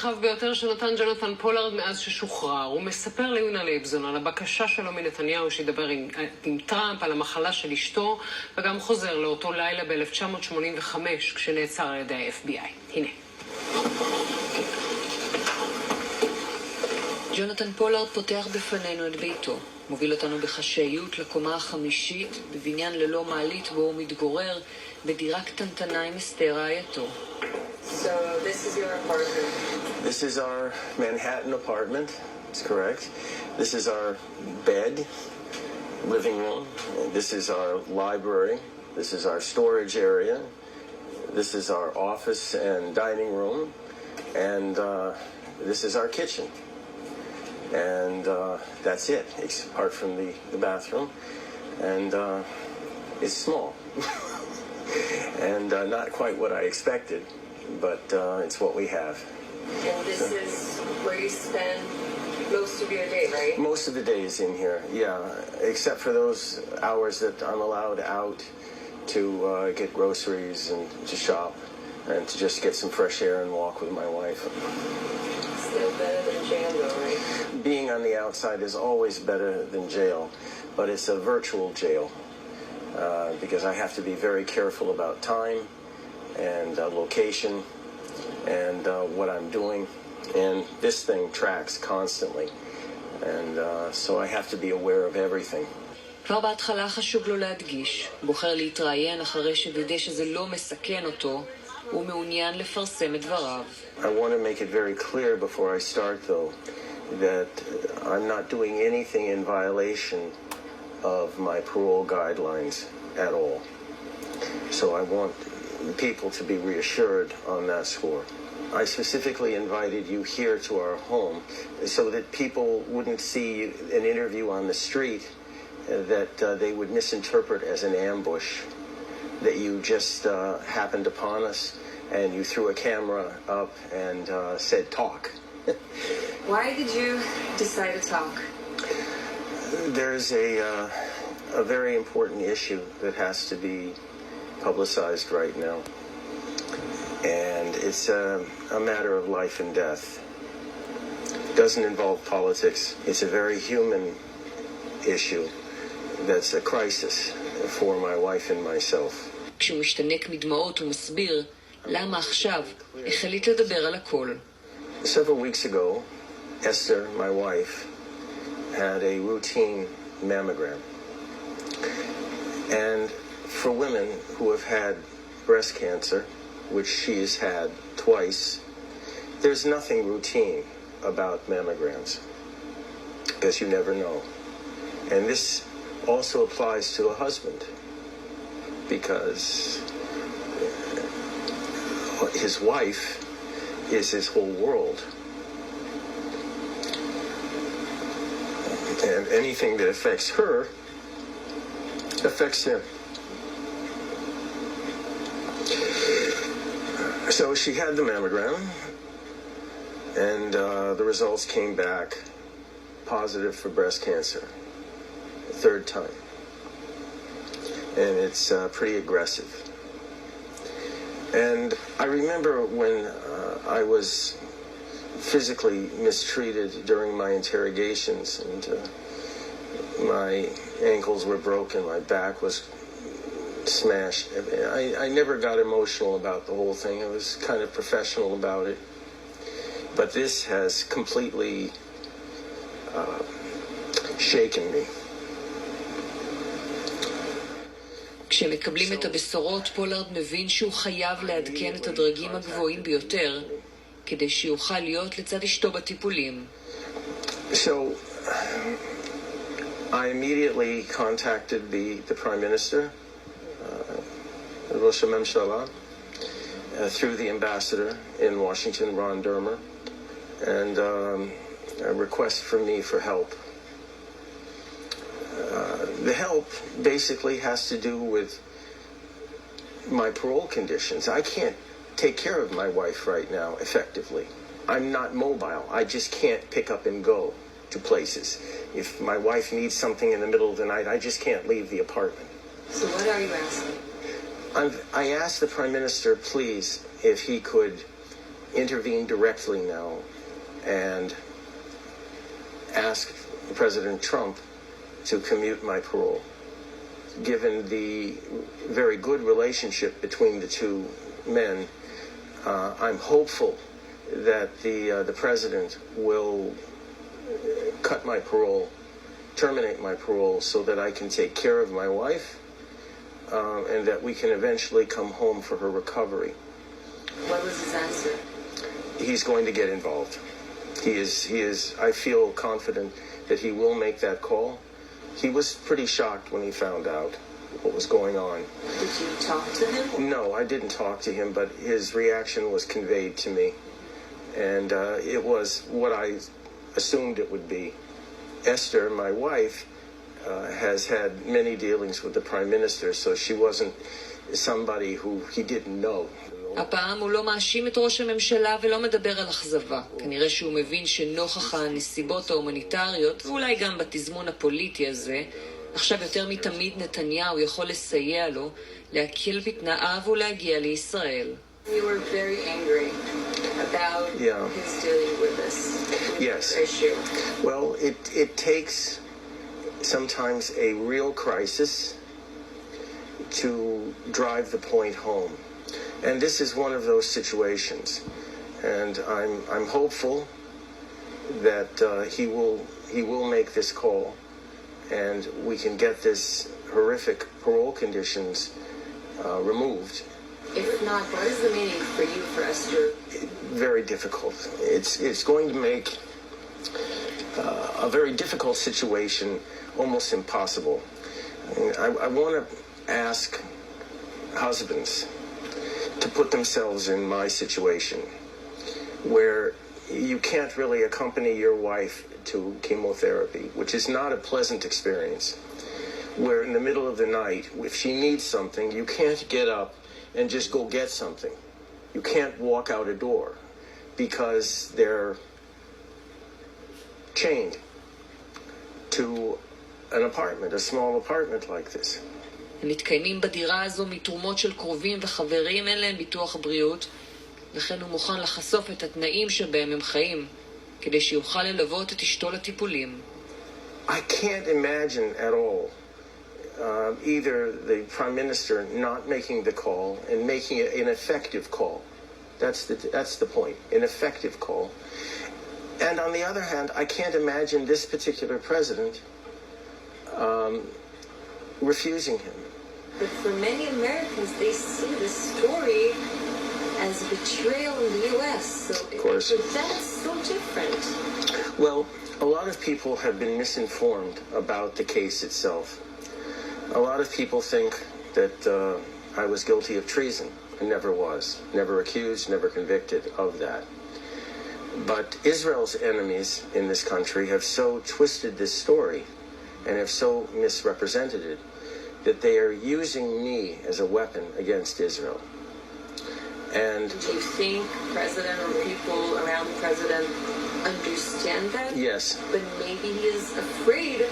הנרחב ביותר שנתן ג'ונתן פולארד מאז ששוחרר. הוא מספר ליונה לייבזון על הבקשה שלו מנתניהו שידבר עם טראמפ על המחלה של אשתו, וגם חוזר לאותו לילה ב-1985 כשנעצר על ידי ה-FBI. הנה. ג'ונתן פולארד פותח בפנינו את ביתו. מוביל אותנו בחשאיות לקומה החמישית, בבניין ללא מעלית בו הוא מתגורר, בדירה קטנטנה עם אסתר רעייתו. So this is your apartment? This is our Manhattan apartment, that's correct. This is our bed, living room. This is our library. This is our storage area. This is our office and dining room. And this is our kitchen. And that's it, apart from the bathroom. And it's small. And not quite what I expected, but it's what we have. And this is where you spend most of your day, right? Most of the day is in here, yeah, except for those hours that I'm allowed out to get groceries and to shop and to just get some fresh air and walk with my wife. Still better than jail, though, right? Being on the outside is always better than jail, but it's a virtual jail because I have to be very careful about time and location and what I'm doing, and this thing tracks constantly, and so I have to be aware of everything. כבר בהתחלה חשוב לו להדגיש, בוחר להתראיין אחרי שווידא שזה לא מסכן אותו, הוא מעוניין לפרסם את דבריו. I want to make it very clear before I start, though, that I'm not doing anything in violation of my parole guidelines at all. So I want people to be reassured on that score. I specifically invited you here to our home so that people wouldn't see an interview on the street that they would misinterpret as an ambush, that you just happened upon us and you threw a camera up and said talk. Why did you decide to talk? There's a very important issue that has to be publicized right now, and it's a matter of life and death. It doesn't involve politics. It's a very human issue that's a crisis for my wife and myself. כשהוא משתנק מדמעות ומסביר למה עכשיו החליט לדבר על הכל. Several weeks ago, Esther, my wife, had a routine mammogram. And for women who have had breast cancer, which she's had twice, there's nothing routine about mammograms, because you never know. And this also applies to a husband, because his wife is his whole world. And anything that affects her affects him. So she had the mammogram, and the results came back positive for breast cancer, third time. And it's pretty aggressive. And I remember when I was physically mistreated during my interrogations, and my ankles were broken, my back was smashed. I never got emotional about the whole thing. I was kind of professional about it. But this has completely shaken me. כשמקבלים את הבשורות, פולארד מבין שהוא חייב לעדכן את הדרגים הגבוהים ביותר, כדי שיוכל להיות לצד אשתו בטיפולים. So, I immediately contacted the Prime Minister, Rosh HaMemshala, through the ambassador in Washington, Ron Dermer, and a request from me for help. The help basically has to do with my parole conditions. I can't take care of my wife right now effectively. I'm not mobile. I just can't pick up and go to places. If my wife needs something in the middle of the night, I just can't leave the apartment. So what are you asking? I asked the Prime Minister, please, if he could intervene directly now and ask President Trump to commute my parole. Given the very good relationship between the two men, I'm hopeful that the president will cut my parole, terminate my parole, so that I can take care of my wife, and that we can eventually come home for her recovery. What was his answer? He's going to get involved. He is, I feel confident that he will make that call. He was pretty shocked when he found out what was going on. Did you talk to him? No, I didn't talk to him, but his reaction was conveyed to me. And it was what I assumed it would be. Esther, my wife, has had many dealings with the Prime Minister, so she wasn't somebody who he didn't know. הפעם הוא לא מאשים את ראש הממשלה ולא מדבר על אכזבה. כנראה שהוא מבין שנוכח הנסיבות ההומניטריות, ואולי גם בתזמון הפוליטי הזה, עכשיו יותר מתמיד נתניהו יכול לסייע לו להקל בתנאיו ולהגיע לישראל. You were very angry about his dealing with this issue. Well, it takes sometimes a real crisis to drive the point home. And this is one of those situations. And I'm hopeful that he will make this call and we can get this horrific parole conditions removed. If not, what is the meaning for you, for Esther? Very difficult. It's going to make a very difficult situation almost impossible. I want to ask husbands to put themselves in my situation, where you can't really accompany your wife to chemotherapy, which is not a pleasant experience, where in the middle of the night, if she needs something, you can't get up and just go get something. You can't walk out a door because they're chained to an apartment, a small apartment like this. הם מתקיימים בדירה הזו מתרומות של קרובים וחברים, אין להם ביטוח בריאות, לכן הוא מוכן לחשוף את התנאים שבהם הם חיים, כדי שיוכל ללוות את אשתו לטיפולים. I can't imagine at all either the Prime Minister not making the call and making it an effective call. That's the point, an effective call. And on the other hand, I can't imagine this particular president refusing him. But for many Americans, they see this story as betrayal in the U.S. So of course. That's so different. Well, a lot of people have been misinformed about the case itself. A lot of people think that I was guilty of treason. I never was. Never accused, never convicted of that. But Israel's enemies in this country have so twisted this story and have so misrepresented it that they are using me as a weapon against Israel. And do you think President or people around the President understand that? Yes. But maybe he is afraid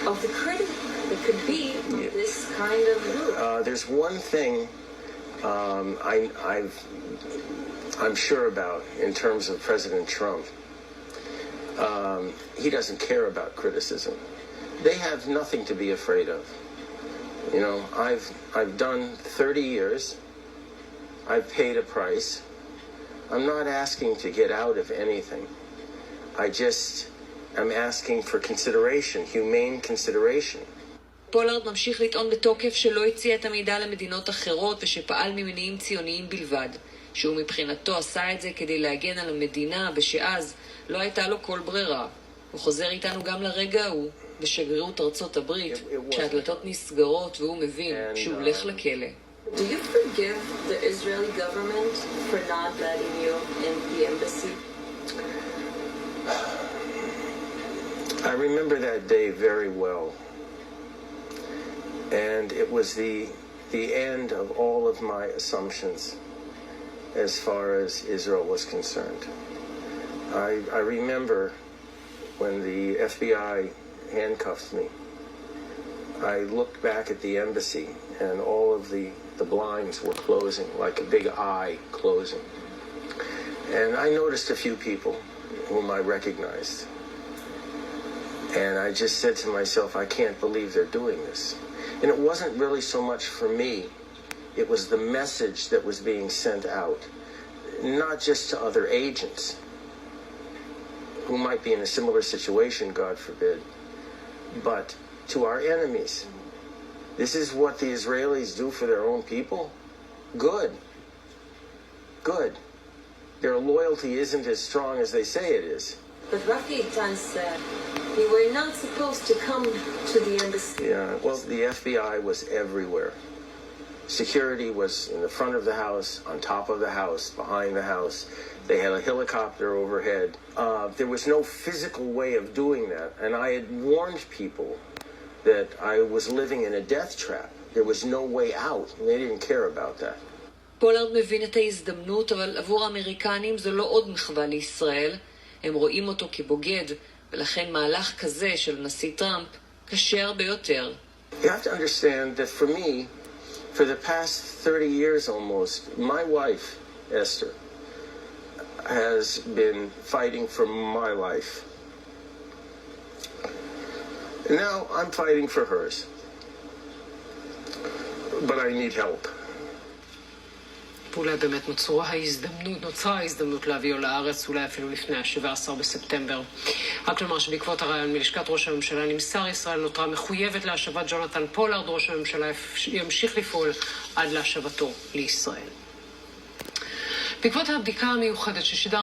of the critic that could be this kind of group. There's one thing I'm sure about in terms of President Trump. He doesn't care about criticism. They have nothing to be afraid of. You know, I've done 30 years. I've paid a price. I'm not asking to get out of anything. I'm asking for consideration, humane consideration. פולארד ממשיך לטעון בתוקף שלא הציע את המידע למדינות אחרות ושפעל ממניעים ציוניים בלבד, שהוא מבחינתו עשה את זה כדי להגן על המדינה בשאז לא הייתה לו כל ברירה. הוא חוזר איתנו גם לרגע ההוא בשגרירות ארצות הברית, כשהדלתות נסגרות והוא מבין שהוא הולך לכלא. Do you forgive the Israeli government for not letting you in the embassy? I remember that day very well. And it was the end of all of my assumptions as far as Israel was concerned. I remember when the FBI handcuffed me. I looked back at the embassy and all of the blinds were closing, like a big eye closing. And I noticed a few people whom I recognized. And I just said to myself, I can't believe they're doing this. And it wasn't really so much for me. It was the message that was being sent out, not just to other agents who might be in a similar situation, God forbid, but to our enemies. This is what the Israelis do for their own people? Good. Good. Their loyalty isn't as strong as they say it is. But Rafi Tan said we were not supposed to come to the embassy. Yeah, well, the FBI was everywhere. Security was in the front of the house, on top of the house, behind the house. They had a helicopter overhead. There was no physical way of doing that. And I had warned people that I was living in a death trap. There was no way out. And they didn't care about that. פולארד מבין את ההזדמנות, אבל עבור האמריקנים זו לא עוד מחווה לישראל. הם רואים אותו כבוגד, ולכן מהלך כזה של נשיא טראמפ קשה הרבה יותר. You have to understand that for me, for the past 30 years almost, my wife, Esther, has been fighting for my life. And now I'm fighting for hers. But I need help. ואולי באמת נוצרה ההזדמנות להביאו לארץ, אולי אפילו לפני ה-17 בספטמבר. רק לומר שבעקבות הרעיון מלשכת ראש הממשלה נמסר, ישראל נותרה מחויבת להשבת ג'ונתן פולארד. ראש הממשלה ימשיך לפעול עד להשבתו לישראל. בעקבות הבדיקה המיוחדת ששידר